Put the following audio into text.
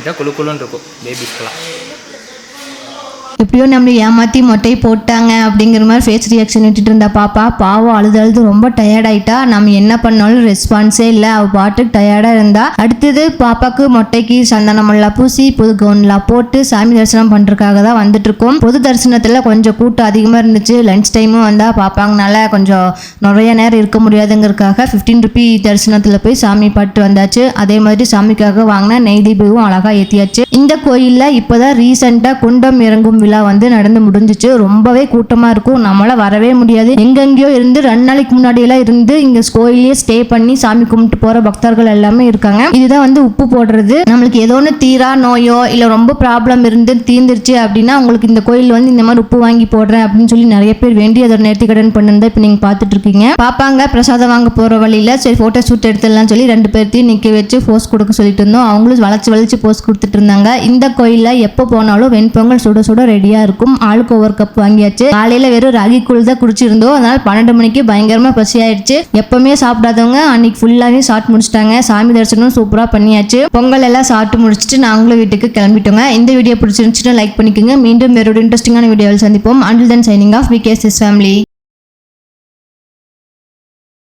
லைட்டாக குழுக்குழுன்னு இருக்கும் பேபிஸ்க்கெலாம். எப்படியோ நம்மளை ஏமாற்றி மொட்டை போட்டாங்க அப்படிங்கிற மாதிரி ஃபேஸ் ரியாக்ஷன் விட்டுட்டு இருந்தா பாப்பா. பாவம் அழுது ரொம்ப டயர்டாயிட்டா. நம்ம என்ன பண்ணாலும் ரெஸ்பான்ஸே இல்லை. அவள் பாட்டுக்கு டயர்டாக இருந்தா. அடுத்தது பாப்பாவுக்கு மொட்டைக்கு சந்தனமெல்லாம் பூசி புது கவுன்லாம் போட்டு சாமி தரிசனம் பண்ணுறதுக்காக தான் வந்துட்டு இருக்கோம். பொது தரிசனத்தில் கொஞ்சம் கூட்டம் அதிகமாக இருந்துச்சு. லஞ்ச் டைமும் வந்தால் பாப்பாங்கனால கொஞ்சம் நிறைய நேரம் இருக்க முடியாதுங்கிறதுக்காக 15 ரூபி தரிசனத்தில் போய் சாமி பாட்டு வந்தாச்சு. அதே மாதிரி சாமிக்காக வாங்கினா நெய் தீபமும் அழகாக ஏற்றியாச்சு. இந்த கோயிலில் இப்போதான் ரீசெண்டாக குண்டம் இறங்கும் விழா வந்து நடந்து முடிஞ்சிச்சு. ரொம்பவே கூட்டமா இருக்கும். நம்மளால வரவே முடியாது. எங்கெங்கயோ இருந்து 2 நாளைக்கு முன்னாடி எல்லாம் இருந்து இங்க கோயிலே ஸ்டே பண்ணி சாமி கும்பிட்டு போற பக்தர்கள் எல்லாமே இருக்காங்க. இதுதான் வந்து உப்பு போடுறது. நம்மளுக்கு ஏதோ ஒன்று தீரா நோயோ இல்ல ரொம்ப ப்ராப்ளம் இருந்து தீர்ந்துருச்சு அப்படின்னா உங்களுக்கு இந்த கோயில் வந்து இந்த மாதிரி உப்பு வாங்கி போடுறேன் அப்படின்னு சொல்லி நிறைய பேர் வேண்டி அதோட நேர்த்தி கடன் பண்ணிருந்தா இப்ப நீங்க பாத்துட்டு இருக்கீங்க. பாப்பாங்க பிரசாதம் வாங்க போற வழியில சரி போட்டோ ஷூட் எடுத்துலாம் சொல்லி 2 பேர்த்தையும் நிக்க வச்சு போஸ் கொடுக்க சொல்லிட்டு இருந்தோம். அவங்களும் வளைச்சு போஸ் கொடுத்துட்டு இருந்தாங்க. இந்த கோயில்ல எப்போ போனாலும் வெண்பொங்கல் சுட சுட ரெடியா இருக்கும். ஆளுக்கு ஒவ்வொரு கப் வாங்கியாச்சு. காலையில வெறும் ராகி கூழ் தான் குடிச்சிருந்தோம். அதனால 12 மணிக்கு பயங்கரமா பசி ஆயிடுச்சு. எப்பவுமே சாப்பிடாதவங்க அன்னைக்கு ஃபுல்லாவே சாப்பிட்டு முடிச்சிட்டாங்க. சாமி தரிசனம் சூப்பரா பண்ணியாச்சு. பொங்கல் எல்லாம் சாப்பிட்டு முடிச்சுட்டு நாங்களும் வீட்டுக்கு கிளம்பிட்டோங்க. இந்த வீடியோ பிடிச்சிருந்துச்சுன்னா லைக் பண்ணிக்கோங்க. மீண்டும் வேற ஒரு இன்ட்ரெஸ்டிங்கான வீடியோவில் சந்திப்போம். Until then signing off, VKSS family.